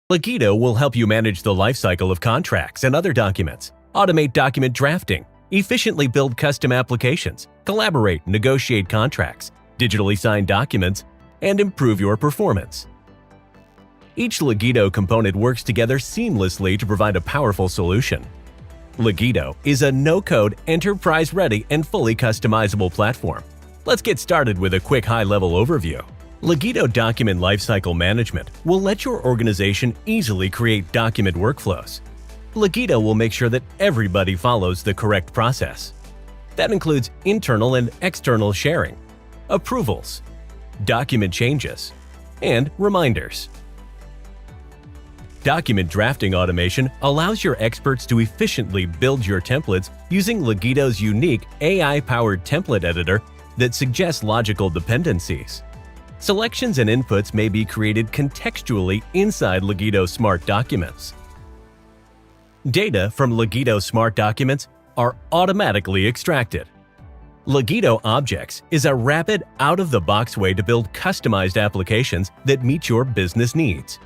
Legito will help you manage the lifecycle of contracts and other documents, automate document drafting, efficiently build custom applications, collaborate and negotiate contracts, digitally sign documents, and improve your performance. Each Legito component works together seamlessly to provide a powerful solution. Legito is a no-code, enterprise-ready, and fully customizable platform. Let's get started with a quick high-level overview. Legito Document Lifecycle Management will let your organization easily create document workflows. Legito will make sure that everybody follows the correct process. That includes internal and external sharing, approvals, document changes, and reminders. Document drafting automation allows your experts to efficiently build your templates using Legito's unique AI-powered template editor that suggests logical dependencies. Selections and inputs may be created contextually inside Legito Smart Documents. Data from Legito Smart Documents are automatically extracted. Legito Objects is a rapid, out-of-the-box way to build customized applications that meet your business needs.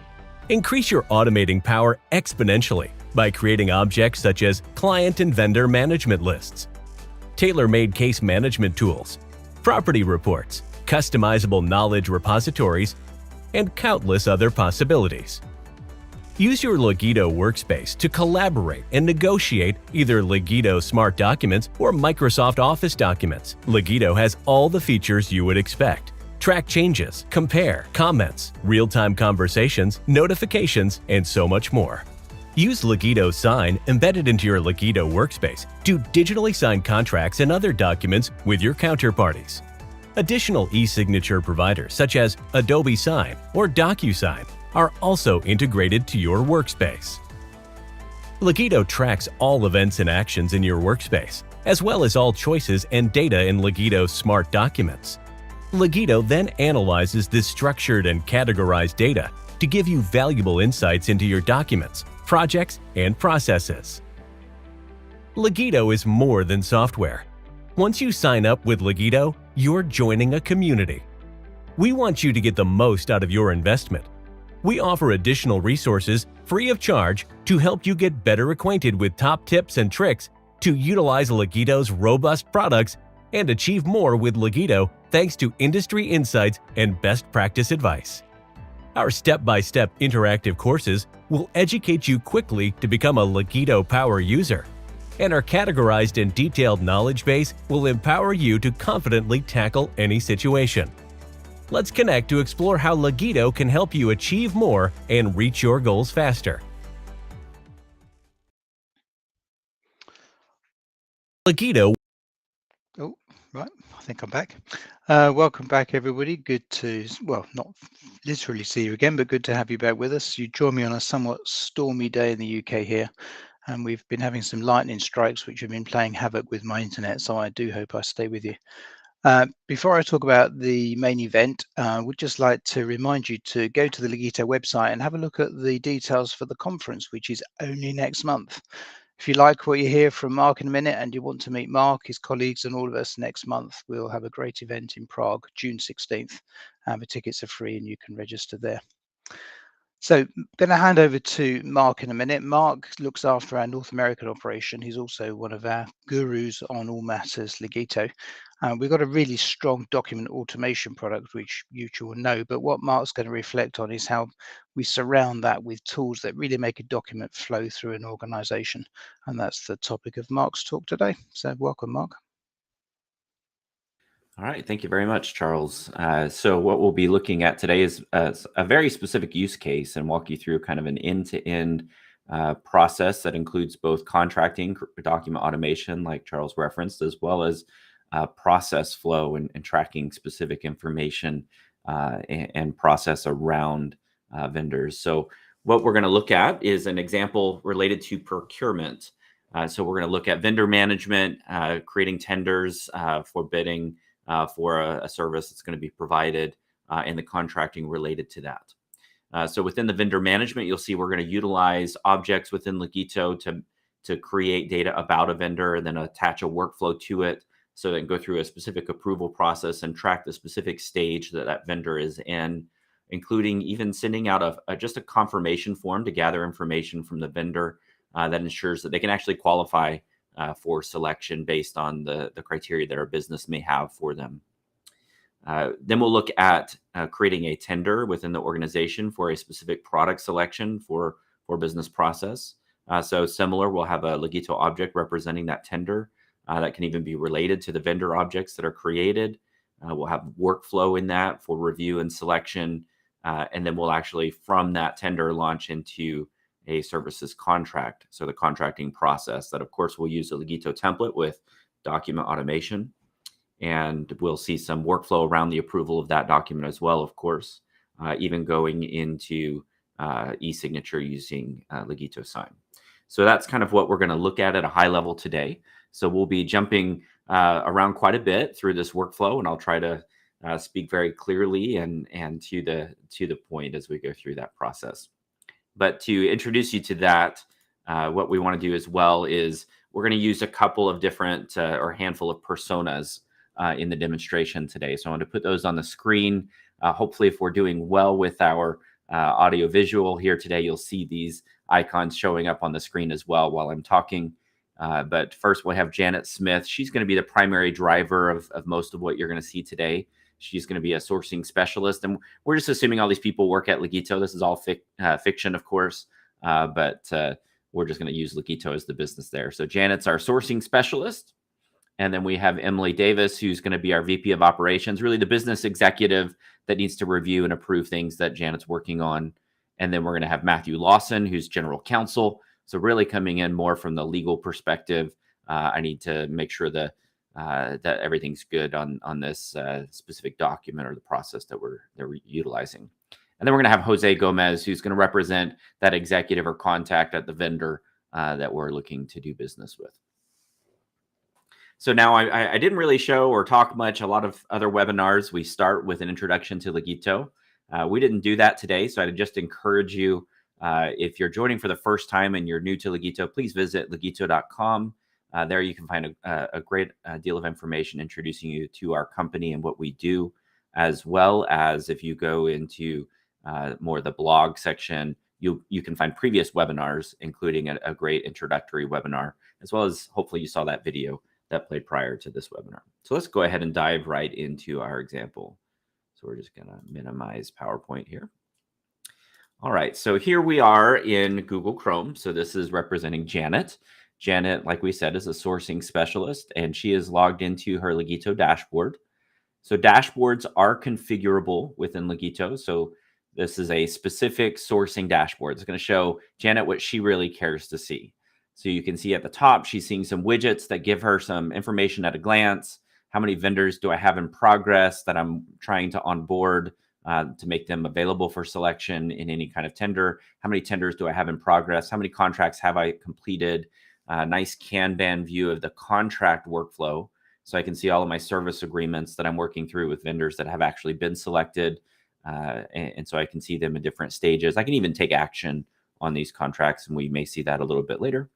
Increase your automating power exponentially by creating objects such as client and vendor management lists, tailor-made case management tools, property reports, customizable knowledge repositories, and countless other possibilities. Use your Legito workspace to collaborate and negotiate either Legito Smart Documents or Microsoft Office documents. Legito has all the features you would expect. Track changes, compare, comments, real-time conversations, notifications, and so much more. Use Legito Sign embedded into your Legito workspace to digitally sign contracts and other documents with your counterparties. Additional e-signature providers such as Adobe Sign or DocuSign are also integrated to your workspace. Legito tracks all events and actions in your workspace, as well as all choices and data in Legito Smart Documents. Legito then analyzes this structured and categorized data to give you valuable insights into your documents, projects, and processes. Legito is more than software. Once you sign up with Legito, you're joining a community. We want you to get the most out of your investment. We offer additional resources free of charge to help you get better acquainted with top tips and tricks to utilize Legito's robust products and achieve more with Legito thanks to industry insights and best practice advice. Our step-by-step interactive courses will educate you quickly to become a Legito Power user, and our categorized and detailed knowledge base will empower you to confidently tackle any situation. Let's connect to explore how Legito can help you achieve more and reach your goals faster. Legito. Oh, right. I think I'm back. Welcome back, everybody. Good to, well, not literally see you again, but good to have you back with us. You join me on a somewhat stormy day in the UK here, and we've been having some lightning strikes which have been playing havoc with my internet, so I do hope I stay with you. Before I talk about the main event, I would just like to remind you to go to the Legito website and have a look at the details for the conference, which is only next month. If you like what you hear from Mark in a minute and you want to meet Mark, his colleagues, and all of us next month, we'll have a great event in Prague, June 16th. The tickets are free and you can register there. So I'm going to hand over to Mark in a minute. Mark looks after our North American operation. He's also one of our gurus on all matters Legito. We've got a really strong document automation product, which you two will know, but what Mark's going to reflect on is how we surround that with tools that really make a document flow through an organization. And that's the topic of Mark's talk today. So welcome, Mark. All right, thank you very much, Charles. So what we'll be looking at today is a very specific use case and walk you through kind of an end-to-end process that includes both contracting, document automation, like Charles referenced, as well as process flow and tracking specific information and process around vendors. So what we're going to look at is an example related to procurement. So we're going to look at vendor management, creating tenders for bidding for a service that's going to be provided and the contracting related to that. So within the vendor management, you'll see we're going to utilize objects within Legito to create data about a vendor and then attach a workflow to it so they can go through a specific approval process and track the specific stage that that vendor is in. including even sending out just a confirmation form to gather information from the vendor that ensures that they can actually qualify for selection based on the criteria that our business may have for them. Then we'll look at creating a tender within the organization for a specific product selection for business process. So similar, we'll have a Legito object representing that tender that can even be related to the vendor objects that are created. We'll have workflow in that for review and selection. And then we'll actually, from that tender, launch into a services contract. So the contracting process that, of course, we'll use a Legito template with document automation. And we'll see some workflow around the approval of that document as well, of course, even going into e-signature using Legito Sign. So that's kind of what we're going to look at a high level today. So we'll be jumping around quite a bit through this workflow, and I'll try to speak very clearly and to the point as we go through that process. But to introduce you to that, what we want to do as well is we're going to use a couple of different or handful of personas in the demonstration today. So I want to put those on the screen. Hopefully, if we're doing well with our audio visual here today, you'll see these icons showing up on the screen as well while I'm talking. But first, we'll have Janet Smith. She's going to be the primary driver of most of what you're going to see today. She's going to be a sourcing specialist. And we're just assuming all these people work at Legito. This is all fiction, of course, but we're just going to use Legito as the business there. So Janet's our sourcing specialist. And then we have Emily Davis, who's going to be our VP of operations, really the business executive that needs to review and approve things that Janet's working on. And then we're going to have Matthew Lawson, who's general counsel. So really coming in more from the legal perspective. I need to make sure that everything's good on this specific document or the process that we're utilizing. And then we're going to have Jose Gomez, who's going to represent that executive or contact at the vendor that we're looking to do business with. So now I didn't really show or talk much. A lot of other webinars, we start with an introduction to Legito. We didn't do that today, so I'd just encourage you, if you're joining for the first time and you're new to Legito, please visit legito.com. There you can find a great deal of information introducing you to our company and what we do, as well as if you go into more the blog section, you can find previous webinars, including a great introductory webinar, as well as hopefully you saw that video that played prior to this webinar. So let's go ahead and dive right into our example. So we're just going to minimize PowerPoint here. All right, so here we are in Google Chrome. So this is representing Janet. Janet, like we said, is a sourcing specialist, and she is logged into her Legito dashboard. So dashboards are configurable within Legito. So this is a specific sourcing dashboard. It's going to show Janet what she really cares to see. So you can see at the top, she's seeing some widgets that give her some information at a glance. How many vendors do I have in progress that I'm trying to onboard to make them available for selection in any kind of tender? How many tenders do I have in progress? How many contracts have I completed? Nice Kanban view of the contract workflow. So I can see all of my service agreements that I'm working through with vendors that have actually been selected. And so I can see them in different stages. I can even take action on these contracts, and we may see that a little bit later.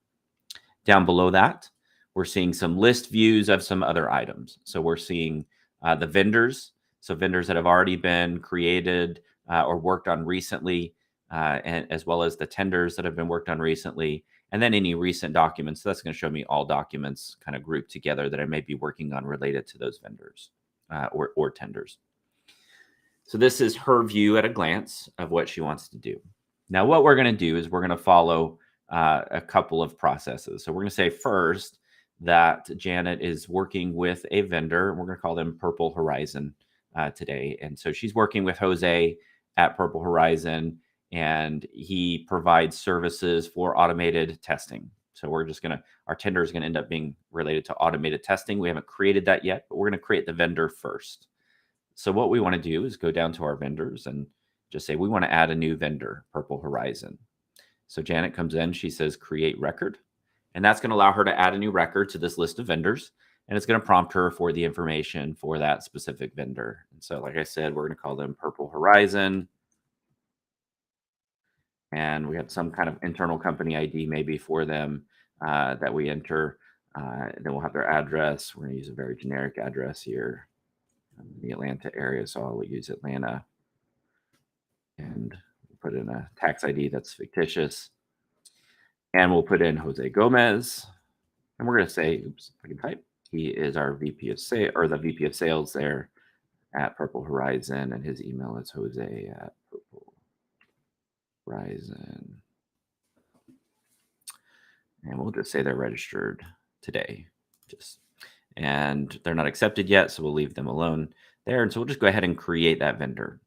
Down below that, we're seeing some list views of some other items. So we're seeing the vendors. So vendors that have already been created or worked on recently, and as well as the tenders that have been worked on recently, and then any recent documents. So that's going to show me all documents kind of grouped together that I may be working on related to those vendors or tenders. So this is her view at a glance of what she wants to do. Now, what we're going to do is we're going to follow a couple of processes. So we're going to say first that Janet is working with a vendor. We're going to call them Purple Horizon today. And so she's working with Jose at Purple Horizon, and he provides services for automated testing. So we're just going to, our tender is going to end up being related to automated testing. We haven't created that yet, but we're going to create the vendor first. So what we want to do is go down to our vendors and just say, we want to add a new vendor, Purple Horizon. So Janet comes in, she says, create record. And that's going to allow her to add a new record to this list of vendors. And it's going to prompt her for the information for that specific vendor. And so, like I said, we're going to call them Purple Horizon. And we have some kind of internal company ID maybe for them that we enter. Then we'll have their address. We're going to use a very generic address here in the Atlanta area. So I'll use Atlanta. And we'll put in a tax ID that's fictitious. And we'll put in Jose Gomez. And we're going to say, oops, I can type. He is our VP of sales, or the VP of sales there at Purple Horizon. And his email is Jose at Purple Horizon. And we'll just say they're registered today. And they're not accepted yet, so we'll leave them alone there. And so we'll just go ahead and create that vendor.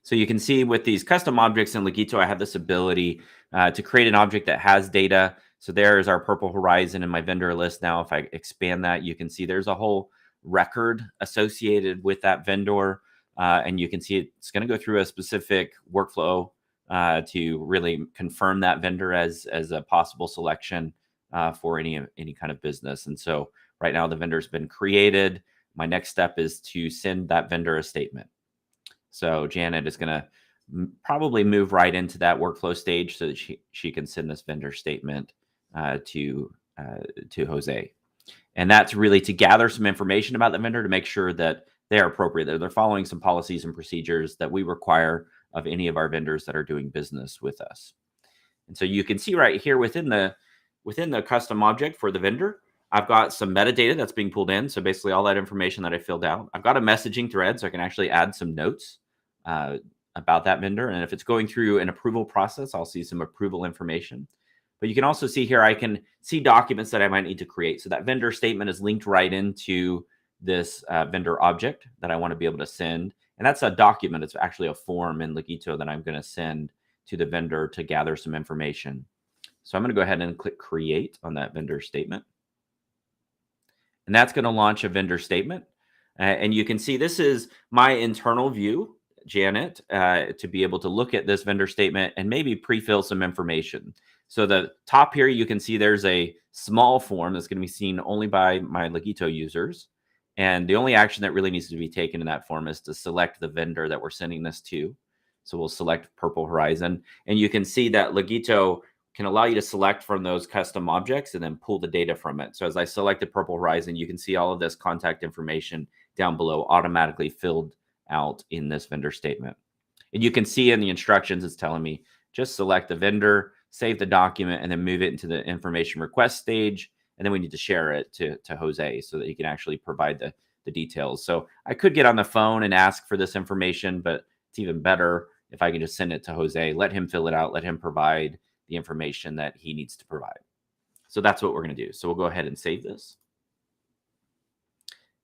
So you can see with these custom objects in Legito, I have this ability to create an object that has data. So there's our Purple Horizon in my vendor list. Now, if I expand that, you can see there's a whole record associated with that vendor. And you can see it's going to go through a specific workflow to really confirm that vendor as a possible selection for any kind of business. And so right now the vendor's been created. My next step is to send that vendor a statement. So Janet is going to probably move right into that workflow stage so that she can send this vendor statement to Jose. And that's really to gather some information about the vendor to make sure that they are appropriate, that they're following some policies and procedures that we require of any of our vendors that are doing business with us. And so you can see right here within the custom object for the vendor, I've got some metadata that's being pulled in. So basically all that information that I filled out. I've got a messaging thread, so I can actually add some notes about that vendor. And if it's going through an approval process, I'll see some approval information. But you can also see here, I can see documents that I might need to create. So that vendor statement is linked right into this vendor object that I want to be able to send. And that's a document. It's actually a form in Legito that I'm going to send to the vendor to gather some information. So I'm going to go ahead and click create on that vendor statement. And that's going to launch a vendor statement. And you can see this is my internal view, Janet, to be able to look at this vendor statement and maybe pre-fill some information. So the top here, you can see there's a small form that's going to be seen only by my Legito users. And the only action that really needs to be taken in that form is to select the vendor that we're sending this to. So we'll select Purple Horizon. And you can see that Legito can allow you to select from those custom objects and then pull the data from it. So as I selected Purple Horizon, you can see all of this contact information down below automatically filled out in this vendor statement. And you can see in the instructions, it's telling me just select the vendor, save the document, and then move it into the information request stage. And then we need to share it to Jose so that he can actually provide the details. So I could get on the phone and ask for this information, but it's even better if I can just send it to Jose, let him fill it out, let him provide the information that he needs to provide. So that's what we're going to do. So we'll go ahead and save this.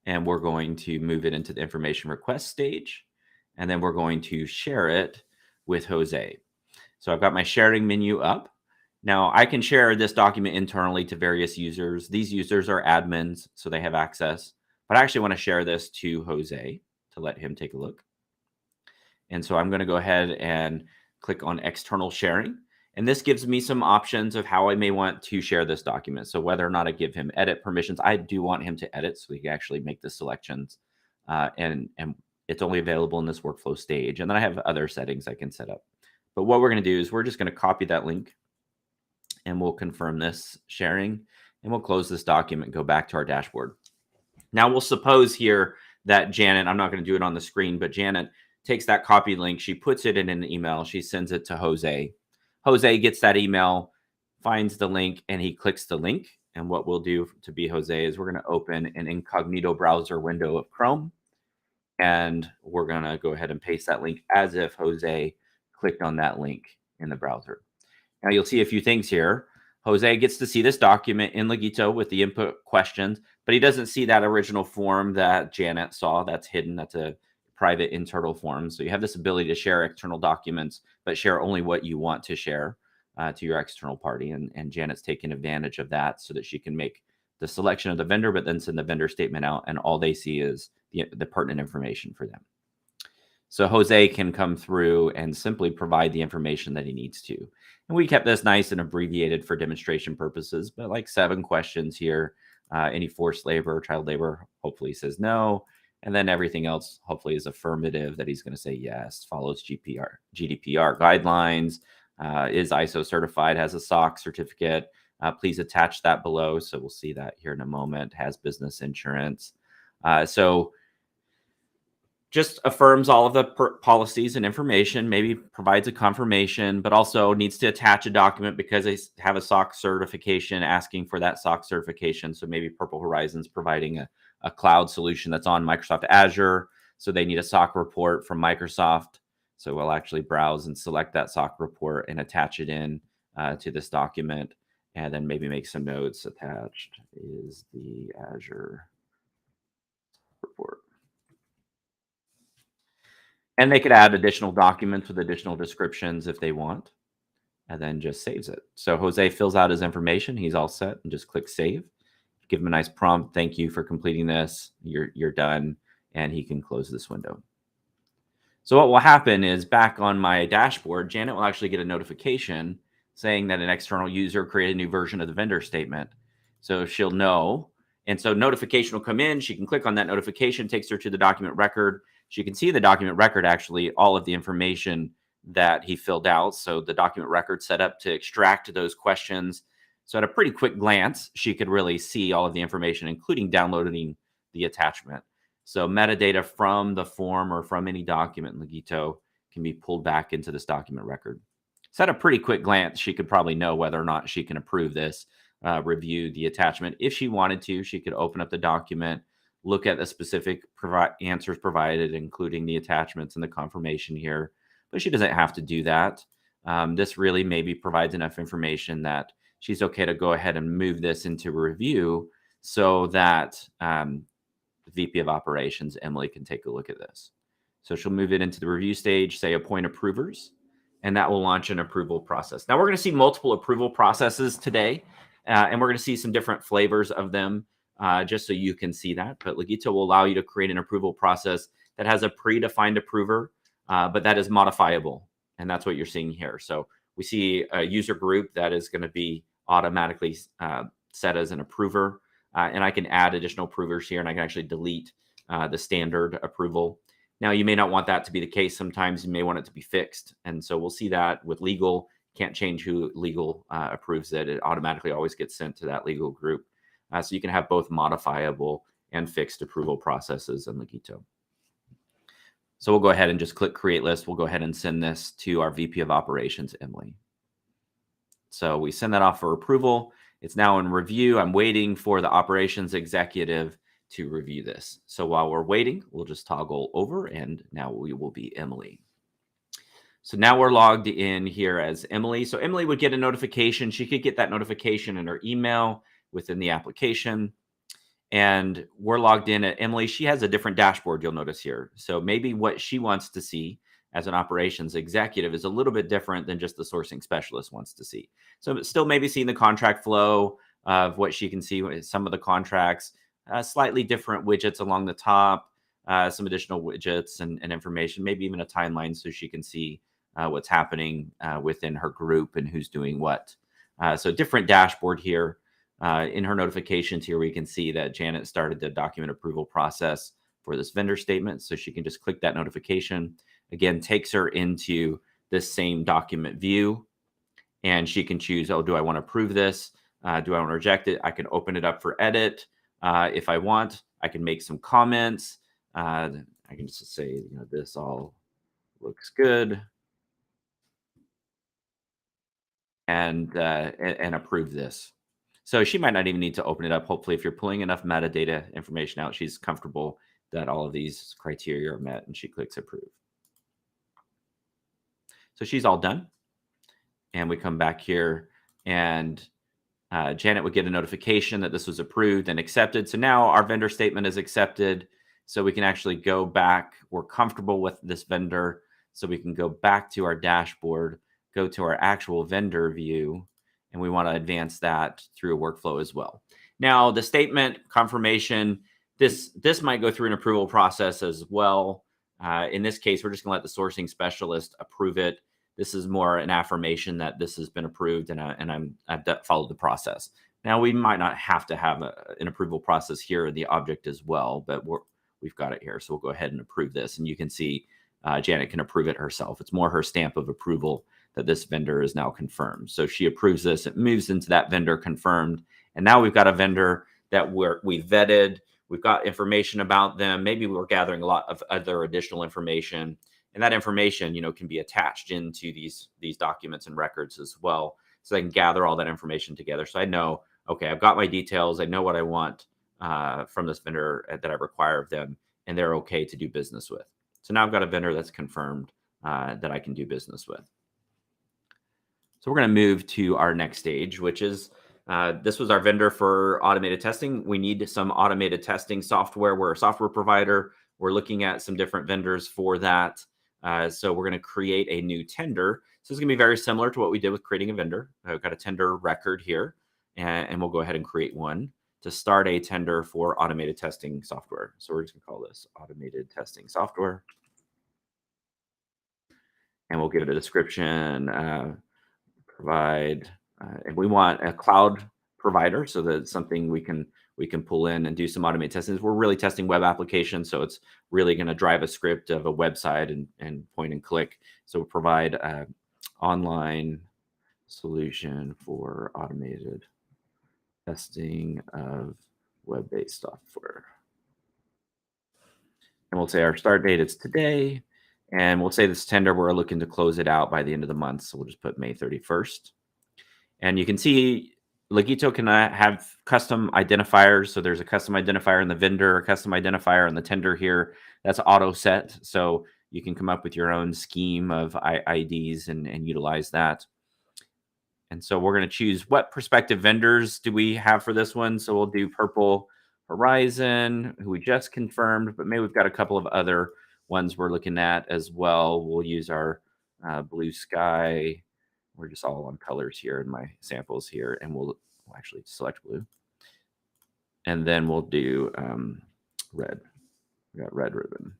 And we're going to move it into the information request stage. And then we're going to share it with Jose. So I've got my sharing menu up. Now I can share this document internally to various users. These users are admins, so they have access. But I actually want to share this to Jose to let him take a look. And so I'm going to go ahead and click on external sharing. And this gives me some options of how I may want to share this document. So whether or not I give him edit permissions, I do want him to edit so he can actually make the selections. And it's only available in this workflow stage. And then I have other settings I can set up. But what we're going to do is we're just going to copy that link and we'll confirm this sharing and we'll close this document, go back to our dashboard. Now we'll suppose here that Janet, I'm not going to do it on the screen, but Janet takes that copy link, she puts it in an email, she sends it to Jose. Jose gets that email, finds the link, and he clicks the link. And what we'll do to be Jose is we're going to open an incognito browser window of Chrome. And we're going to go ahead and paste that link as if Jose clicked on that link in the browser. Now you'll see a few things here. Jose gets to see this document in Legito with the input questions, but he doesn't see that original form that Janet saw. That's hidden. That's a private internal form. So you have this ability to share external documents, but share only what you want to share to your external party. And Janet's taking advantage of that so that she can make the selection of the vendor, but then send the vendor statement out, and all they see is the pertinent information for them. So Jose can come through and simply provide the information that he needs to. And we kept this nice and abbreviated for demonstration purposes, but like 7 questions here. Any forced labor or child labor, hopefully he says no. And then everything else hopefully is affirmative that he's going to say yes, follows GDPR guidelines, is ISO certified, has a SOC certificate. Please attach that below. So we'll see that here in a moment, has business insurance. So just affirms all of the policies and information, maybe provides a confirmation, but also needs to attach a document because they have a SOC certification asking for that SOC certification. So maybe Purple Horizon's providing a cloud solution that's on Microsoft Azure. So they need a SOC report from Microsoft. So we'll actually browse and select that SOC report and attach it in to this document, and then maybe make some notes. Attached is the Azure report. And they could add additional documents with additional descriptions if they want, and then just saves it. So Jose fills out his information. He's all set, and just click save. Give him a nice prompt. Thank you for completing this. You're done, and he can close this window. So what will happen is back on my dashboard, Janet will actually get a notification saying that an external user created a new version of the vendor statement. So she'll know. And so notification will come in. She can click on that notification, takes her to the document record. She can see the document record, actually, all of the information that he filled out. So the document record set up to extract those questions. So at a pretty quick glance, she could really see all of the information, including downloading the attachment. So metadata from the form or from any document in Legito can be pulled back into this document record. So at a pretty quick glance, she could probably know whether or not she can approve this, review the attachment. If she wanted to, she could open up the document, look at the specific answers provided, including the attachments and the confirmation here. But she doesn't have to do that. This really maybe provides enough information that she's okay to go ahead and move this into review so that the VP of Operations, Emily, can take a look at this. So she'll move it into the review stage, say appoint approvers, and that will launch an approval process. Now we're going to see multiple approval processes today, and we're going to see some different flavors of them just so you can see that. But Legito will allow you to create an approval process that has a predefined approver, but that is modifiable. And that's what you're seeing here. So we see a user group that is going to be automatically set as an approver. And I can add additional approvers here, and I can actually delete the standard approval. Now, you may not want that to be the case. Sometimes you may want it to be fixed. And so we'll see that with legal. Can't change who legal approves it. It automatically always gets sent to that legal group. So you can have both modifiable and fixed approval processes in Legito. So we'll go ahead and just click Create List. We'll go ahead and send this to our VP of Operations, Emily. So we send that off for approval. It's now in review. I'm waiting for the operations executive to review this. So while we're waiting, we'll just toggle over, and now we will be Emily. So now we're logged in here as Emily. So Emily would get a notification. She could get that notification in her email within the application. And we're logged in at Emily. She has a different dashboard, you'll notice here. So maybe what she wants to see as an operations executive is a little bit different than just the sourcing specialist wants to see. So still maybe seeing the contract flow of what she can see with some of the contracts, slightly different widgets along the top, some additional widgets and information, maybe even a timeline so she can see what's happening within her group and who's doing what. So different dashboard here. In her notifications here, we can see that Janet started the document approval process for this vendor statement. So she can just click that notification. Again, takes her into this same document view. And she can choose, oh, do I want to approve this? Do I want to reject it? I can open it up for edit. If I want, I can make some comments. I can just say, you know, this all looks good. And approve this. So she might not even need to open it up. Hopefully, if you're pulling enough metadata information out, she's comfortable that all of these criteria are met, and she clicks approve. So she's all done. And we come back here, and Janet would get a notification that this was approved and accepted. So now our vendor statement is accepted. So we can actually go back. We're comfortable with this vendor. So we can go back to our dashboard, go to our actual vendor view, and we want to advance that through a workflow as well. Now, the statement confirmation, this might go through an approval process as well. In this case, we're just going to let the sourcing specialist approve it. This is more an affirmation that this has been approved, and I've followed the process. Now, we might not have to have an approval process here in the object as well, but we've got it here. So we'll go ahead and approve this, and you can see Janet can approve it herself. It's more her stamp of approval that this vendor is now confirmed. So she approves this, it moves into that vendor confirmed. And now we've got a vendor that we vetted, we've got information about them. Maybe we're gathering a lot of other additional information, and that information, can be attached into these documents and records as well. So I can gather all that information together. So I know, okay, I've got my details. I know what I want from this vendor that I require of them, and they're okay to do business with. So now I've got a vendor that's confirmed that I can do business with. So we're going to move to our next stage, which is this was our vendor for automated testing. We need some automated testing software. We're a software provider. We're looking at some different vendors for that. So we're going to create a new tender. So it's going to be very similar to what we did with creating a vendor. I've got a tender record here, and we'll go ahead and create one to start a tender for automated testing software. So we're just going to call this automated testing software. And we'll give it a description, provide, and we want a cloud provider so that it's something we can pull in and do some automated testing. We're really testing web applications, so it's really going to drive a script of a website and point and click. So we'll provide an online solution for automated testing of web-based software. And we'll say our start date is today. And we'll say this tender, we're looking to close it out by the end of the month. So we'll just put May 31st. And you can see Legito can have custom identifiers. So there's a custom identifier in the vendor, a custom identifier in the tender here. That's auto set. So you can come up with your own scheme of IDs and utilize that. And so we're going to choose what prospective vendors do we have for this one. So we'll do Purple Horizon, who we just confirmed, but maybe we've got a couple of other ones we're looking at as well. We'll use our Blue Sky. We're just all on colors here in my samples here, and we'll actually select blue. And then we'll do red. We got Red Ribbon.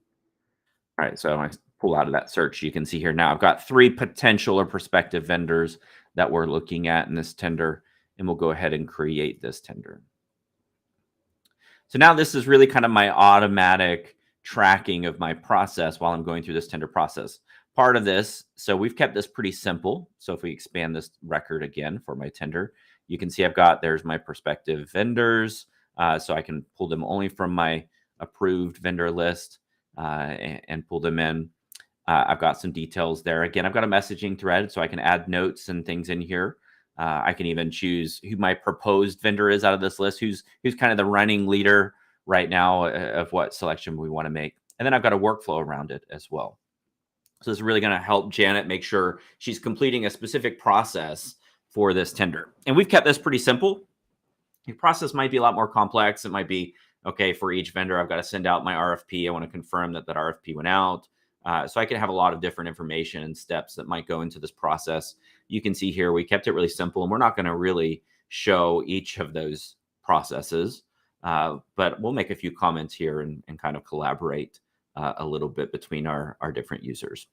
All right, so I pull out of that search. You can see here now I've got 3 potential or prospective vendors that we're looking at in this tender, and we'll go ahead and create this tender. So now this is really kind of my automatic tracking of my process while I'm going through this tender process. Part of this, so we've kept this pretty simple. So if we expand this record again for my tender, you can see there's my prospective vendors. So I can pull them only from my approved vendor list and pull them in. I've got some details there. Again, I've got a messaging thread, so I can add notes and things in here. I can even choose who my proposed vendor is out of this list, who's kind of the running leader right now of what selection we want to make. And then I've got a workflow around it as well. So this is really going to help Janet make sure she's completing a specific process for this tender. And we've kept this pretty simple. Your process might be a lot more complex. It might be, okay, for each vendor, I've got to send out my RFP. I want to confirm that RFP went out. So I can have a lot of different information and steps that might go into this process. You can see here, we kept it really simple, and we're not going to really show each of those processes, but we'll make a few comments here and kind of collaborate a little bit between our different users.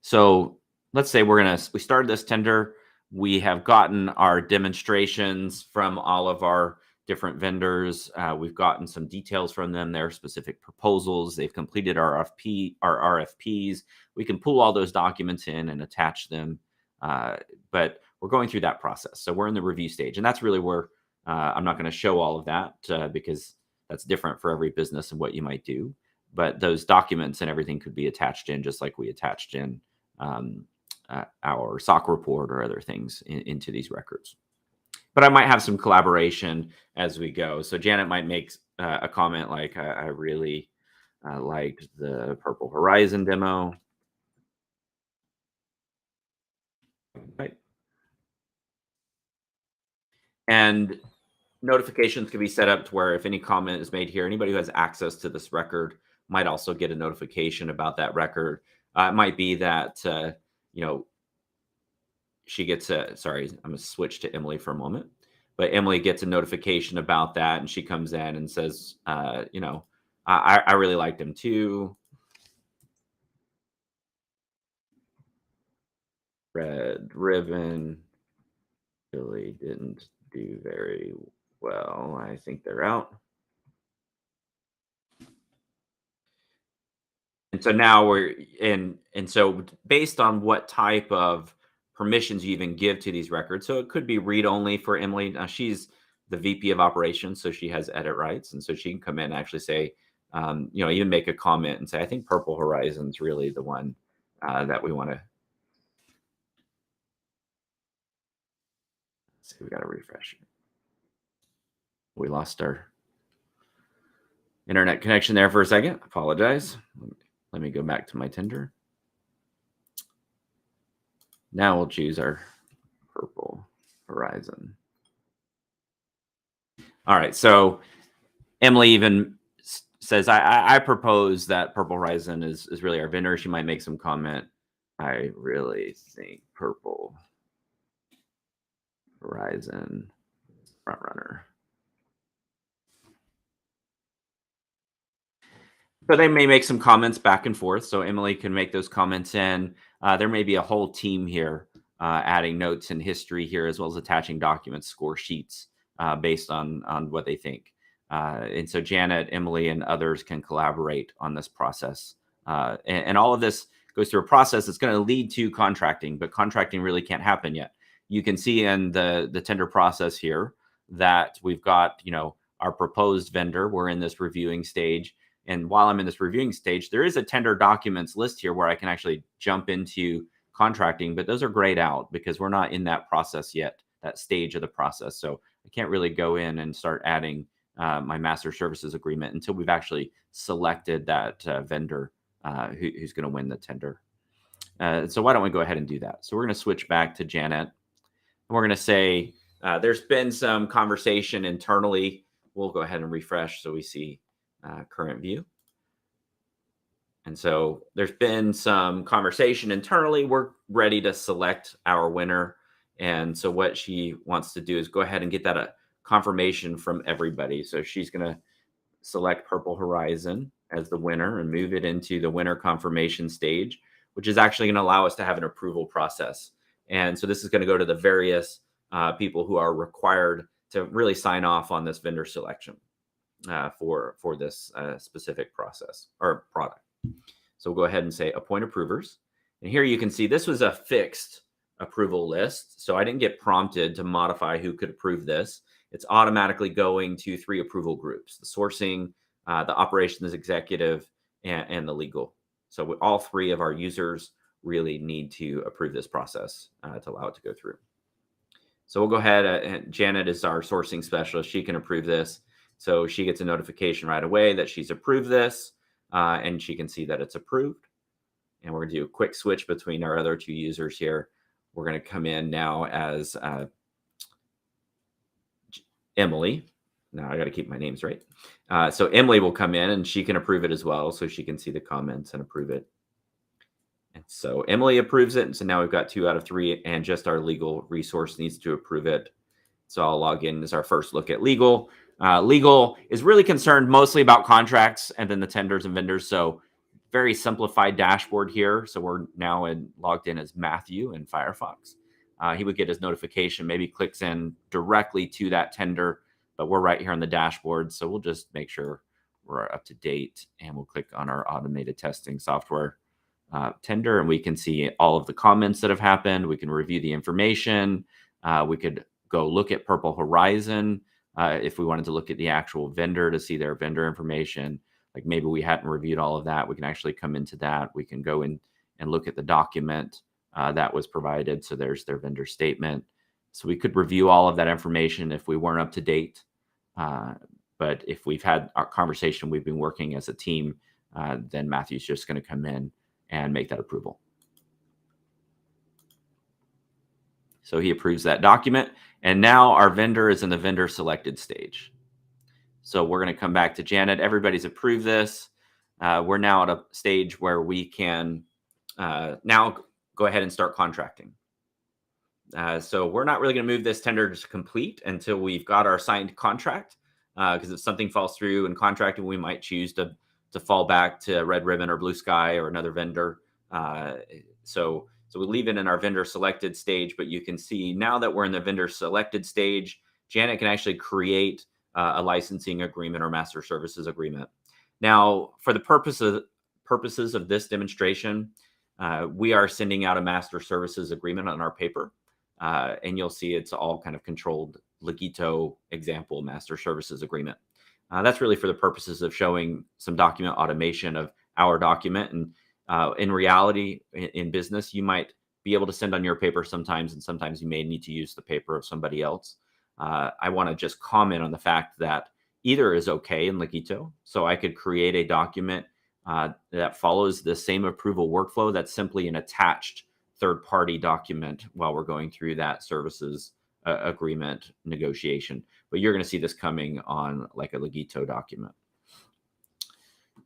So let's say we started this tender. We have gotten our demonstrations from all of our different vendors. We've gotten some details from them, their specific proposals. They've completed our RFPs. We can pull all those documents in and attach them. But we're going through that process. So we're in the review stage. And that's really where I'm not going to show all of that because that's different for every business and what you might do. But those documents and everything could be attached in just like we attached in our SOC report or other things into these records. But I might have some collaboration as we go. So Janet might make a comment like, I really liked the Purple Horizon demo. Right. And notifications can be set up to where if any comment is made here, anybody who has access to this record might also get a notification about that record. It might be that, she gets sorry, I'm going to switch to Emily for a moment. But Emily gets a notification about that, and she comes in and says, I really liked him too. Red Ribbon really didn't do very well. I think they're out. And so now we're in, and so based on what type of permissions you even give to these records. So it could be read only for Emily. Now she's the VP of operations, so she has edit rights, and so she can come in and actually say, even make a comment and say, I think Purple Horizon's really the one that we want to. See, we got to refresh it. We lost our internet connection there for a second. Apologize. Let me go back to my tender. Now we'll choose our Purple Horizon. All right. So Emily even says, I propose that Purple Horizon is really our vendor. She might make some comment. I really think Purple Horizon front runner. So they may make some comments back and forth. So Emily can make those comments in. There may be a whole team here adding notes and history here, as well as attaching documents, score sheets based on what they think. And so Janet, Emily, and others can collaborate on this process. And all of this goes through a process that's going to lead to contracting, but contracting really can't happen yet. You can see in the tender process here that we've got, our proposed vendor. We're in this reviewing stage. And while I'm in this reviewing stage, there is a tender documents list here where I can actually jump into contracting, but those are grayed out because we're not in that process yet, that stage of the process. So I can't really go in and start adding my master services agreement until we've actually selected that vendor who's going to win the tender. So why don't we go ahead and do that? So we're going to switch back to Janet. And we're going to say there's been some conversation internally. We'll go ahead and refresh so we see current view. And so there's been some conversation internally. We're ready to select our winner. And so what she wants to do is go ahead and get that a confirmation from everybody. So she's going to select Purple Horizon as the winner and move it into the winner confirmation stage, which is actually going to allow us to have an approval process. And so this is going to go to the various people who are required to really sign off on this vendor selection for this specific process or product. So we'll go ahead and say appoint approvers. And here you can see this was a fixed approval list. So I didn't get prompted to modify who could approve this. It's automatically going to 3 approval groups: the sourcing, the operations executive, and the legal. So all 3 of our users really need to approve this process to allow it to go through. So we'll go ahead. And Janet is our sourcing specialist. She can approve this. So she gets a notification right away that she's approved this, and she can see that it's approved. And we're going to do a quick switch between our other 2 users here. We're going to come in now as Emily. Now I got to keep my names right. So Emily will come in and she can approve it as well. So she can see the comments and approve it. And so Emily approves it. And so now we've got 2 out of 3, and just our legal resource needs to approve it. So I'll log in as our first look at legal. Legal is really concerned mostly about contracts and then the tenders and vendors. So very simplified dashboard here. So we're now logged in as Matthew in Firefox. He would get his notification, maybe clicks in directly to that tender, but we're right here on the dashboard. So we'll just make sure we're up to date, and we'll click on our automated testing software tender, and we can see all of the comments that have happened. We can review the information. We could go look at Purple Horizon if we wanted to look at the actual vendor to see their vendor information. Like maybe we hadn't reviewed all of that. We can actually come into that. We can go in and look at the document that was provided. So there's their vendor statement. So we could review all of that information if we weren't up to date. But if we've had our conversation, we've been working as a team, then Matthew's just going to come in and make that approval. So he approves that document. And now our vendor is in the vendor selected stage. So we're going to come back to Janet. Everybody's approved this. We're now at a stage where we can now go ahead and start contracting. So we're not really going to move this tender to complete until we've got our signed contract. Because if something falls through in contracting, we might choose to fall back to Red Ribbon or Blue Sky or another vendor. So we leave it in our vendor selected stage, but you can see now that we're in the vendor selected stage, Janet can actually create a licensing agreement or master services agreement. Now, for the purposes of this demonstration, we are sending out a master services agreement on our paper, and you'll see it's all kind of controlled Legito example master services agreement. That's really for the purposes of showing some document automation of our document. And in reality, in business, you might be able to send on your paper sometimes, and sometimes you may need to use the paper of somebody else. I want to just comment on the fact that either is okay in Legito. So I could create a document that follows the same approval workflow. That's simply an attached third-party document while we're going through that services agreement negotiation. But you're going to see this coming on like a Legito document.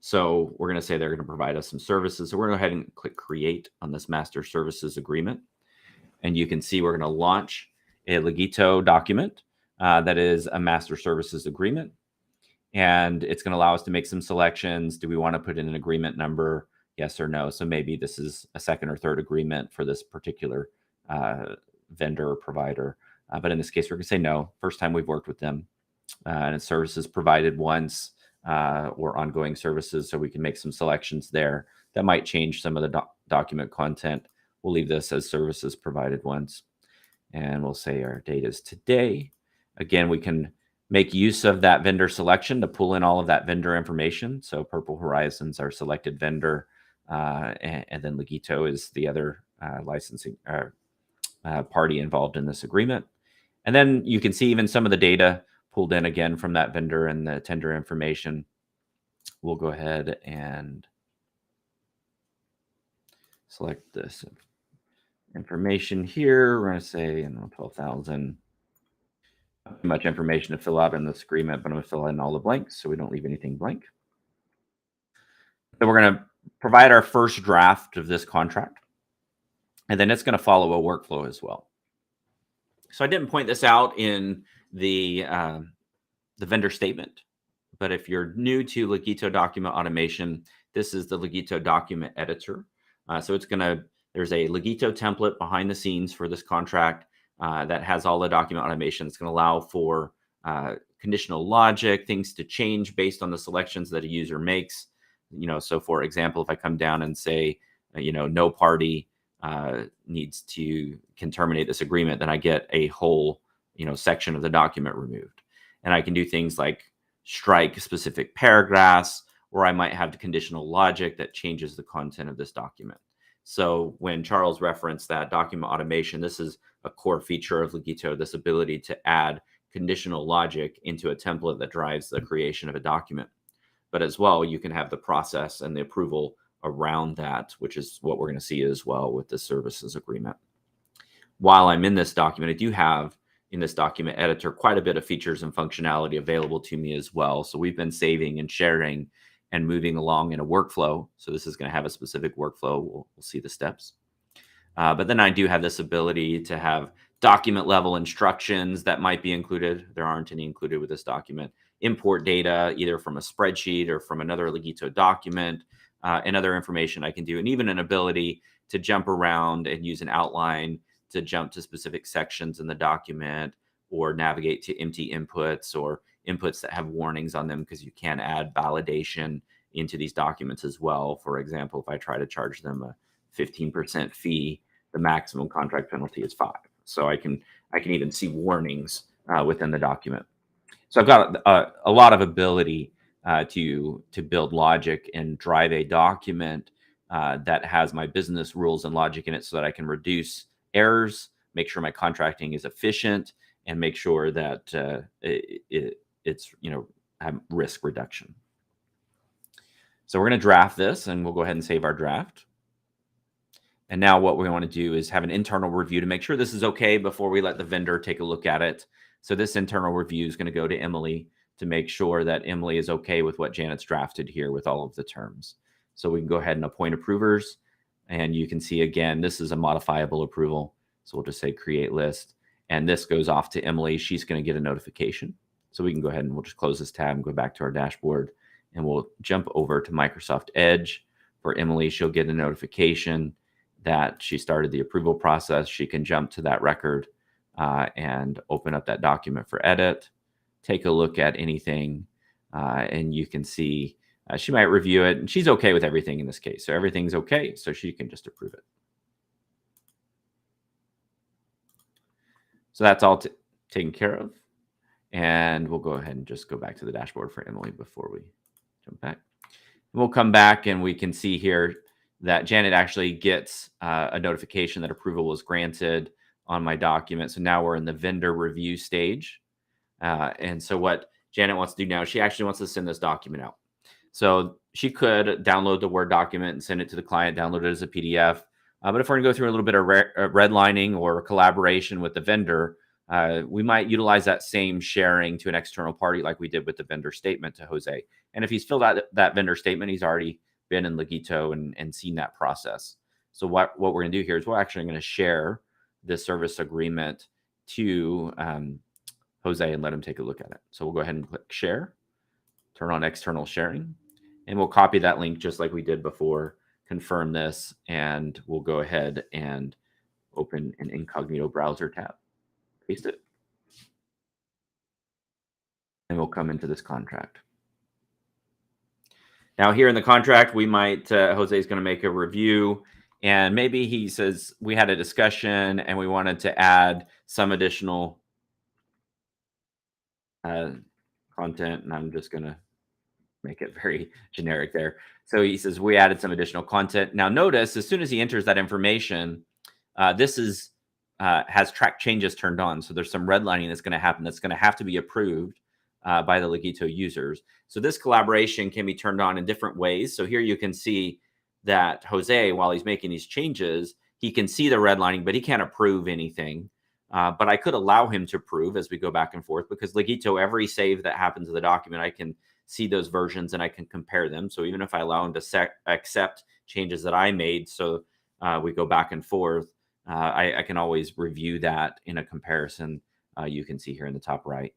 So we're going to say they're going to provide us some services. So we're going to go ahead and click create on this master services agreement. And you can see we're going to launch a Legito document that is a master services agreement. And it's going to allow us to make some selections. Do we want to put in an agreement number? Yes or no. So maybe this is a second or third agreement for this particular vendor or provider. But in this case, we're going to say no. First time we've worked with them. And it's services provided once or ongoing services. So we can make some selections there. That might change some of the document content. We'll leave this as services provided once. And we'll say our date is today. Again, we can make use of that vendor selection to pull in all of that vendor information. So Purple Horizon's our selected vendor, and then Legito is the other licensing party involved in this agreement. And then you can see even some of the data pulled in again from that vendor and the tender information. We'll go ahead and select this information here. We're going to say 12,000. Not too much information to fill out in this agreement, but I'm going to fill in all the blanks so we don't leave anything blank. So we're going to provide our first draft of this contract, and then it's going to follow a workflow as well. So I didn't point this out in the vendor statement, but if you're new to Legito document automation, this is the Legito document editor. So it's going to, there's a Legito template behind the scenes for this contract that has all the document automation. It's going to allow for conditional logic, things to change based on the selections that a user makes. So for example, if I come down and say, no party can terminate this agreement, then I get a whole, section of the document removed. And I can do things like strike specific paragraphs, or I might have the conditional logic that changes the content of this document. So when Charles referenced that document automation, this is a core feature of Legito, this ability to add conditional logic into a template that drives the creation of a document. But as well, you can have the process and the approval around that, which is what we're going to see as well with the services agreement. While I'm in this document, I do have in this document editor quite a bit of features and functionality available to me as well. So we've been saving and sharing and moving along in a workflow. So this is going to have a specific workflow. We'll see the steps. But then I do have this ability to have document level instructions that might be included. There aren't any included with this document. Import data either from a spreadsheet or from another Legito document, and other information I can do. And even an ability to jump around and use an outline to jump to specific sections in the document, or navigate to empty inputs or inputs that have warnings on them, because you can add validation into these documents as well. For example, if I try to charge them a 15% fee, the maximum contract penalty is 5. So I can even see warnings within the document. So I've got a lot of ability to build logic and drive a document that has my business rules and logic in it, so that I can reduce errors, make sure my contracting is efficient, and make sure that it's have risk reduction. So we're going to draft this, and we'll go ahead and save our draft. And now what we want to do is have an internal review to make sure this is okay before we let the vendor take a look at it. So this internal review is going to go to Emily to make sure that Emily is okay with what Janet's drafted here with all of the terms. So we can go ahead and appoint approvers. And you can see, again, this is a modifiable approval. So we'll just say create list. And this goes off to Emily. She's going to get a notification. So we can go ahead and we'll just close this tab and go back to our dashboard. And we'll jump over to Microsoft Edge. For Emily, she'll get a notification that she started the approval process. She can jump to that record and open up that document for edit, take a look at anything, and you can see she might review it, and she's okay with everything in this case. So everything's okay, so she can just approve it. So that's all taken care of. And we'll go ahead and just go back to the dashboard for Emily before we jump back. We'll come back and we can see here that Janet actually gets a notification that approval was granted on my document. So now we're in the vendor review stage. And so what Janet wants to do now, she actually wants to send this document out. So she could download the Word document and send it to the client, download it as a PDF. But if we're going to go through a little bit of redlining or collaboration with the vendor, we might utilize that same sharing to an external party like we did with the vendor statement to Jose. And if he's filled out that vendor statement, he's already been in Legito and seen that process. So what we're going to do here is we're actually going to share this service agreement to Jose and let him take a look at it. So we'll go ahead and click share, turn on external sharing, and we'll copy that link just like we did before, confirm this, and we'll go ahead and open an incognito browser tab. Paste it. And we'll come into this contract. Now here in the contract, we might, Jose is going to make a review, and maybe he says we had a discussion and we wanted to add some additional content, and I'm just going to make it very generic there. So he says we added some additional content. Now notice as soon as he enters that information, this is has track changes turned on. So there's some redlining that's going to happen that's going to have to be approved by the Legito users. So this collaboration can be turned on in different ways. So here you can see that Jose, while he's making these changes, he can see the redlining, but he can't approve anything. But I could allow him to approve as we go back and forth, because Legito, every save that happens to the document, I can see those versions and I can compare them. So even if I allow him to accept changes that I made, so we go back and forth, I can always review that in a comparison. You can see here in the top right,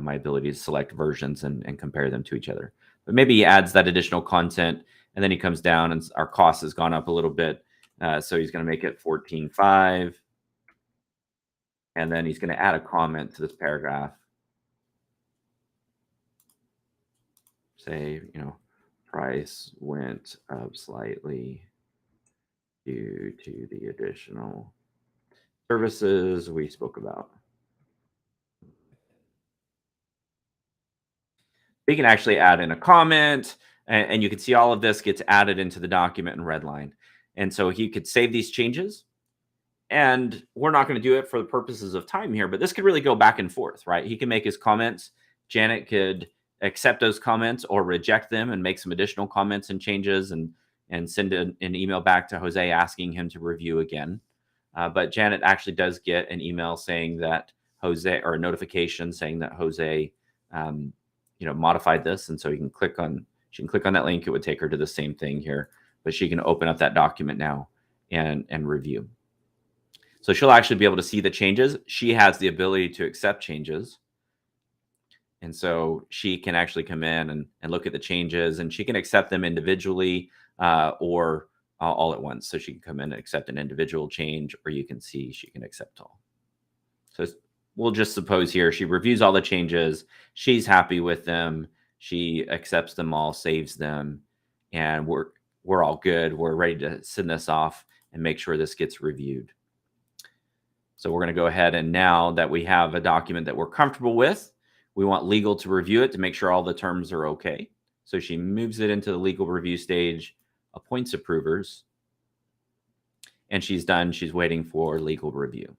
my ability to select versions and compare them to each other. But maybe he adds that additional content, and then he comes down and our cost has gone up a little bit. So he's going to make it 14.5. And then he's going to add a comment to this paragraph. Say, price went up slightly due to the additional services we spoke about. We can actually add in a comment, and you can see all of this gets added into the document in redline. And so he could save these changes. And we're not going to do it for the purposes of time here, but this could really go back and forth, right? He can make his comments. Janet could accept those comments or reject them and make some additional comments and changes and send an email back to Jose asking him to review again. But Janet actually does get an email saying that Jose, or a notification saying that Jose, modified this. And so she can click on that link. It would take her to the same thing here, but she can open up that document now and review. So she'll actually be able to see the changes. She has the ability to accept changes. And so she can actually come in and look at the changes, and she can accept them individually or all at once. So she can come in and accept an individual change, or you can see she can accept all. So we'll just suppose here she reviews all the changes. She's happy with them. She accepts them all, saves them, and we're all good. We're ready to send this off and make sure this gets reviewed. So we're going to go ahead, and now that we have a document that we're comfortable with, we want legal to review it to make sure all the terms are okay. So she moves it into the legal review stage, appoints approvers, and she's done. She's waiting for legal review.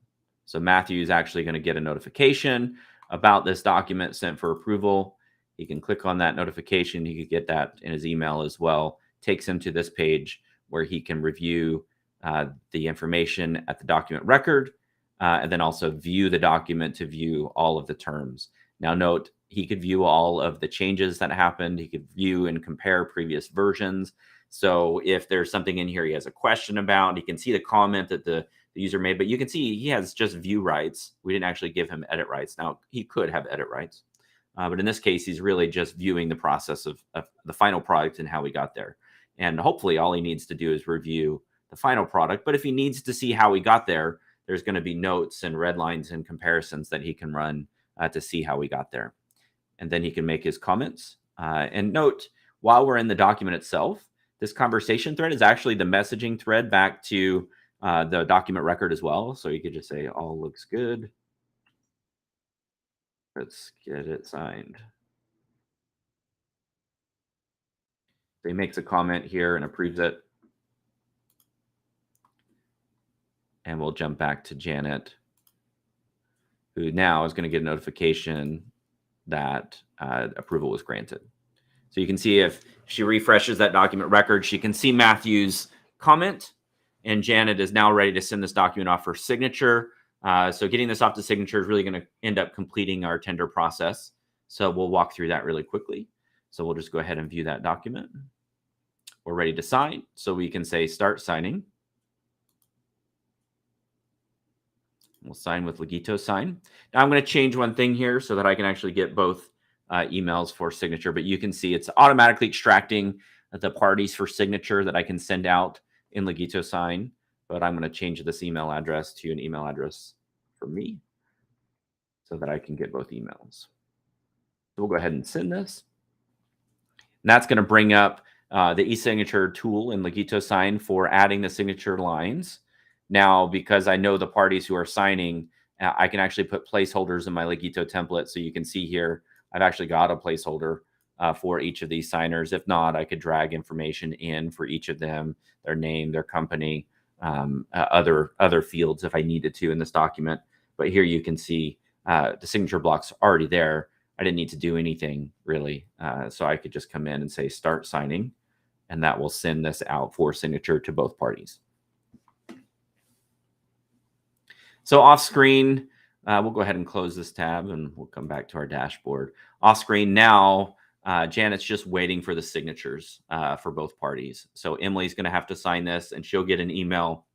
So Matthew is actually going to get a notification about this document sent for approval. He can click on that notification. He could get that in his email as well. Takes him to this page where he can review the information at the document record, and then also view the document to view all of the terms. Now note, he could view all of the changes that happened. He could view and compare previous versions. So if there's something in here he has a question about, he can see the comment that the user made, but you can see he has just view rights. We didn't actually give him edit rights. Now he could have edit rights, but in this case, he's really just viewing the process of the final product and how we got there. And hopefully all he needs to do is review the final product. But if he needs to see how we got there, there's going to be notes and red lines and comparisons that he can run to see how we got there. And then he can make his comments. And note, while we're in the document itself, this conversation thread is actually the messaging thread back to the document record as well. So you could just say, all looks good. Let's get it signed. So he makes a comment here and approves it. And we'll jump back to Janet, who now is going to get a notification that approval was granted. So you can see if she refreshes that document record, she can see Matthew's comment, and Janet is now ready to send this document off for signature. So getting this off to signature is really going to end up completing our tender process. So we'll walk through that really quickly. So we'll just go ahead and view that document. We're ready to sign. So we can say start signing. We'll sign with Legito sign. Now I'm going to change one thing here so that I can actually get both emails for signature, but you can see it's automatically extracting the parties for signature that I can send out in Legito sign, but I'm going to change this email address to an email address for me so that I can get both emails. So we'll go ahead and send this. And that's going to bring up the e-signature tool in Legito sign for adding the signature lines. Now, because I know the parties who are signing, I can actually put placeholders in my Legito template. So you can see here, I've actually got a placeholder for each of these signers. If not, I could drag information in for each of them, their name, their company, other fields if I needed to in this document. But here you can see the signature block's already there. I didn't need to do anything really. So I could just come in and say start signing, and that will send this out for signature to both parties. So off screen, we'll go ahead and close this tab and we'll come back to our dashboard. Off screen now, Janet's just waiting for the signatures for both parties. So Emily's going to have to sign this and she'll get an email.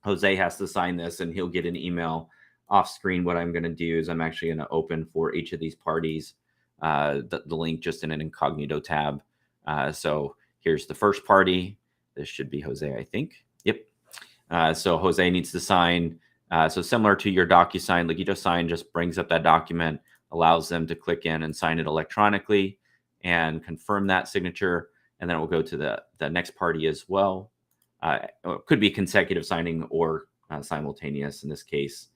Jose has to sign this and he'll get an email. Off screen, what I'm going to do is I'm actually going to open for each of these parties the link just in an incognito tab. So here's the first party. This should be Jose, I think. Yep. So Jose needs to sign. So similar to your DocuSign, Legito sign just brings up that document, allows them to click in and sign it electronically and confirm that signature. And then it will go to the next party as well. It could be consecutive signing or simultaneous. In this case,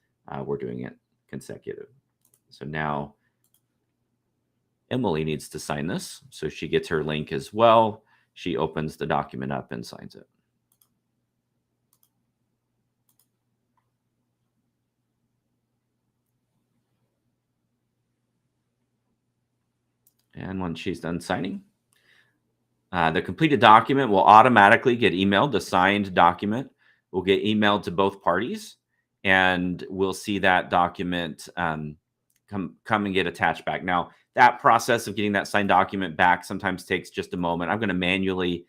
we're doing it consecutive. So now Emily needs to sign this. So she gets her link as well. She opens the document up and signs it. And once she's done signing, the completed document will automatically get emailed. The signed document will get emailed to both parties, and we'll see that document come and get attached back. Now, that process of getting that signed document back sometimes takes just a moment. I'm going to manually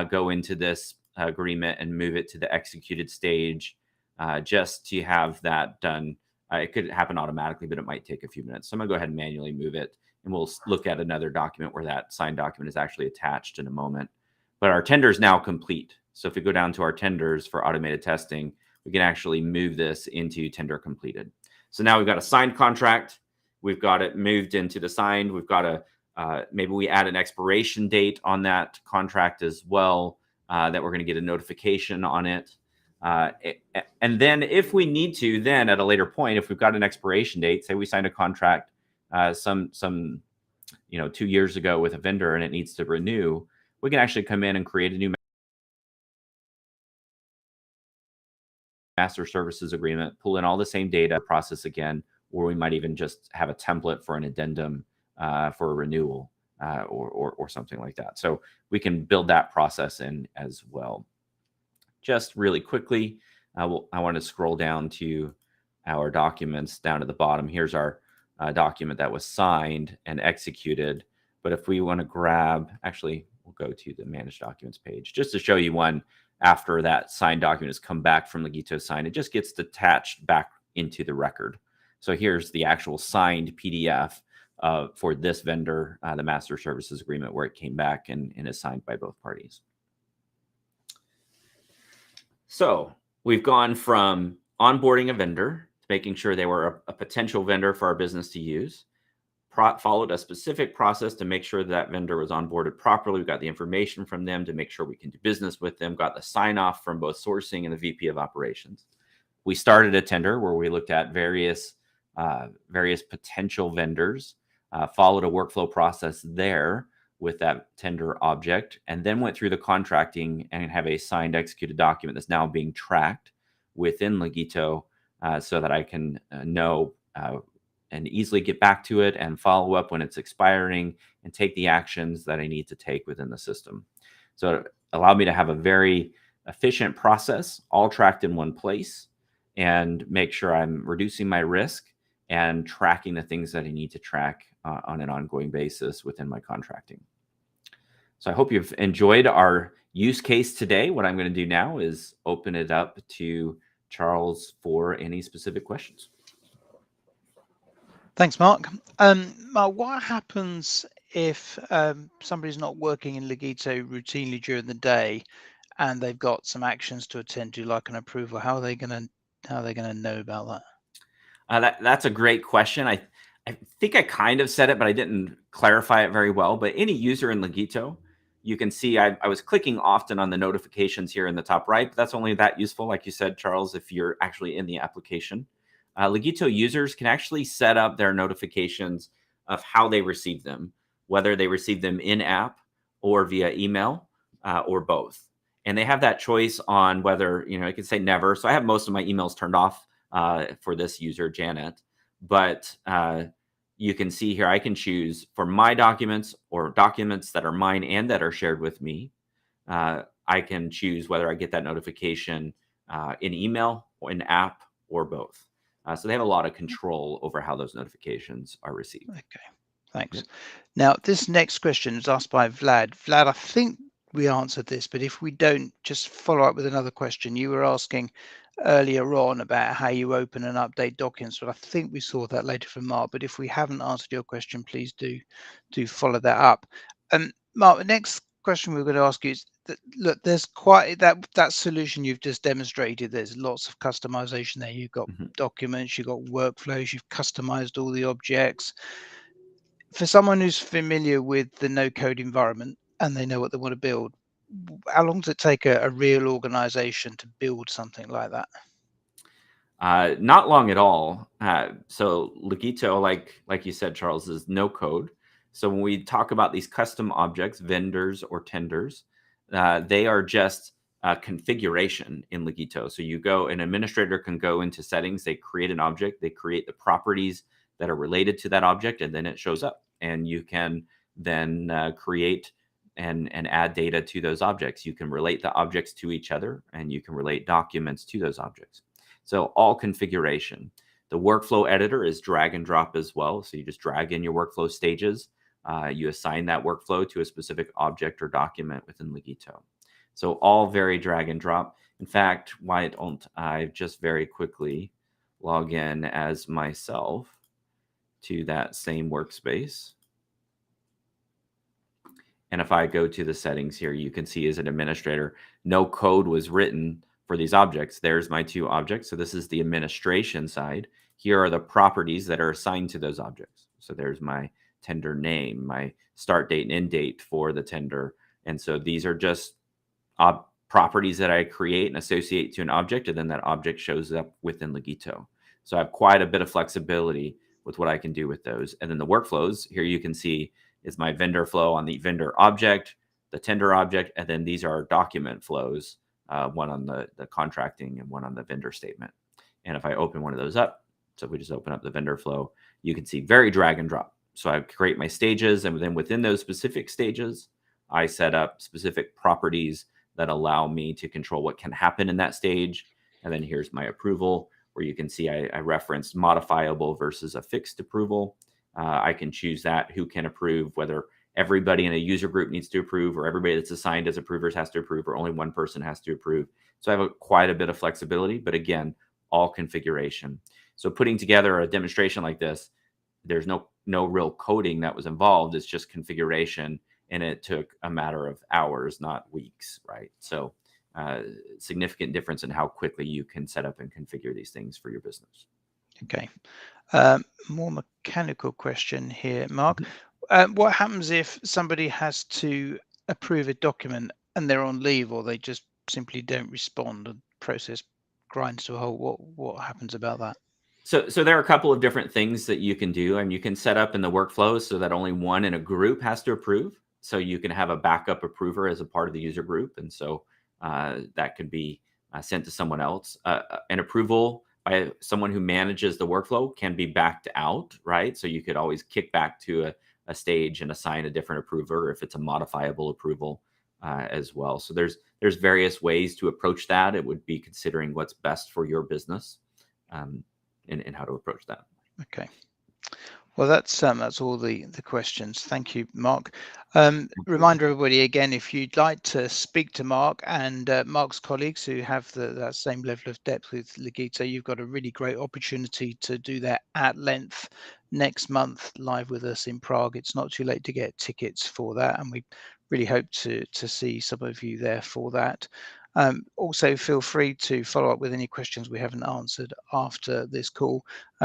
go into this agreement and move it to the executed stage just to have that done. It could happen automatically, but it might take a few minutes. So I'm going to go ahead and manually move it. And we'll look at another document where that signed document is actually attached in a moment. But our tender is now complete. So if we go down to our tenders for automated testing, we can actually move this into tender completed. So now we've got a signed contract. We've got it moved into the signed. We've got maybe we add an expiration date on that contract as well, that we're going to get a notification on it. And then if we need to, then at a later point, if we've got an expiration date, say we signed a contract some 2 years ago with a vendor and it needs to renew, we can actually come in and create a new master services agreement, pull in all the same data, process again, or we might even just have a template for an addendum for a renewal or something like that. So we can build that process in as well. Just really quickly, I want to scroll down to our documents down to the bottom. Here's our document that was signed and executed. But if we want to grab, actually, we'll go to the Manage Documents page just to show you one after that signed document has come back from Legito sign. It just gets detached back into the record. So here's the actual signed PDF for this vendor, the Master Services Agreement, where it came back and is signed by both parties. So we've gone from onboarding a vendor to making sure they were a potential vendor for our business to use, followed a specific process to make sure that vendor was onboarded properly. We got the information from them to make sure we can do business with them, got the sign off from both sourcing and the VP of operations. We started a tender where we looked at various various potential vendors, followed a workflow process there with that tender object, and then went through the contracting and have a signed executed document that's now being tracked within Legito, so that I can know and easily get back to it and follow up when it's expiring and take the actions that I need to take within the system. So it allowed me to have a very efficient process all tracked in one place and make sure I'm reducing my risk and tracking the things that I need to track on an ongoing basis within my contracting. So I hope you've enjoyed our use case today. What I'm going to do now is open it up to Charles for any specific questions. Thanks, Mark. Mark, what happens if somebody's not working in Legito routinely during the day, and they've got some actions to attend to, like an approval? How are they going to know about that? That's a great question. I think I kind of said it, but I didn't clarify it very well. But any user in Legito, you can see I was clicking often on the notifications here in the top right, but that's only that useful, like you said, Charles, if you're actually in the application. Legito users can actually set up their notifications of how they receive them, whether they receive them in-app or via email or both. And they have that choice on whether, you can say never. So I have most of my emails turned off for this user, Janet. But you can see here, I can choose for my documents or documents that are mine and that are shared with me. I can choose whether I get that notification in email or in app or both. So they have a lot of control over how those notifications are received. Okay, thanks. Now, this next question is asked by Vlad. Vlad, I think we answered this, but if we don't, just follow up with another question. You were asking earlier on about how you open and update documents, but I think we saw that later from Mark. But if we haven't answered your question, please do follow that up. Mark, the next question we're going to ask you is that, look, there's quite that solution you've just demonstrated. There's lots of customization there. You've got documents, you've got workflows, you've customized all the objects. For someone who's familiar with the no-code environment and they know what they want to build, how long does it take a real organization to build something like that? Not long at all. So Legito, like you said, Charles, is no code. So when we talk about these custom objects, vendors or tenders, they are just a configuration in Legito. So an administrator can go into settings, they create an object, they create the properties that are related to that object, and then it shows up. And you can then create and add data to those objects. You can relate the objects to each other, and you can relate documents to those objects. So all configuration. The workflow editor is drag and drop as well. So you just drag in your workflow stages. You assign that workflow to a specific object or document within Legito. So all very drag and drop. In fact, why don't I just very quickly log in as myself to that same workspace? And if I go to the settings here, you can see as an administrator, no code was written for these objects. There's my two objects. So this is the administration side. Here are the properties that are assigned to those objects. So there's my tender name, my start date and end date for the tender. And so these are just properties that I create and associate to an object, and then that object shows up within Legito. So I have quite a bit of flexibility with what I can do with those. And then the workflows, here you can see is my vendor flow on the vendor object, the tender object, and then these are document flows, one on the contracting and one on the vendor statement. And if I open one of those up, so if we just open up the vendor flow, you can see very drag and drop. So I create my stages, and then within those specific stages, I set up specific properties that allow me to control what can happen in that stage. And then here's my approval, where you can see I referenced modifiable versus a fixed approval. I can choose that, who can approve, whether everybody in a user group needs to approve, or everybody that's assigned as approvers has to approve, or only one person has to approve. So I have quite a bit of flexibility, but again, all configuration. So putting together a demonstration like this, there's no real coding that was involved. It's just configuration, and it took a matter of hours, not weeks, right? So significant difference in how quickly you can set up and configure these things for your business. Okay. More mechanical question here, Mark. What happens if somebody has to approve a document and they're on leave, or they just simply don't respond and process grinds to a halt? What happens about that? So there are a couple of different things that you can do, and you can set up in the workflows so that only one in a group has to approve. So you can have a backup approver as a part of the user group, and so that could be sent to someone else. An approval by someone who manages the workflow can be backed out, right? So you could always kick back to a stage and assign a different approver if it's a modifiable approval as well. So there's various ways to approach that. It would be considering what's best for your business. And how to approach that. Okay. Well, that's all the questions. Thank you, Mark. Reminder everybody again, if you'd like to speak to Mark and Mark's colleagues who have that same level of depth with Legito, you've got a really great opportunity to do that at length next month live with us in Prague. It's not too late to get tickets for that, and we really hope to see some of you there for that. Also, feel free to follow up with any questions we haven't answered after this call.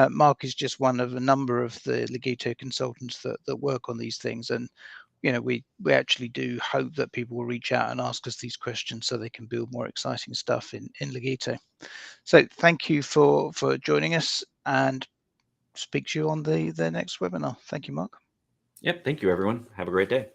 Mark is just one of a number of the Legito consultants that work on these things, and we actually do hope that people will reach out and ask us these questions so they can build more exciting stuff in Legito. So thank you for joining us, and speak to you on the next webinar. Thank you, Mark. Yep. Thank you, everyone. Have a great day.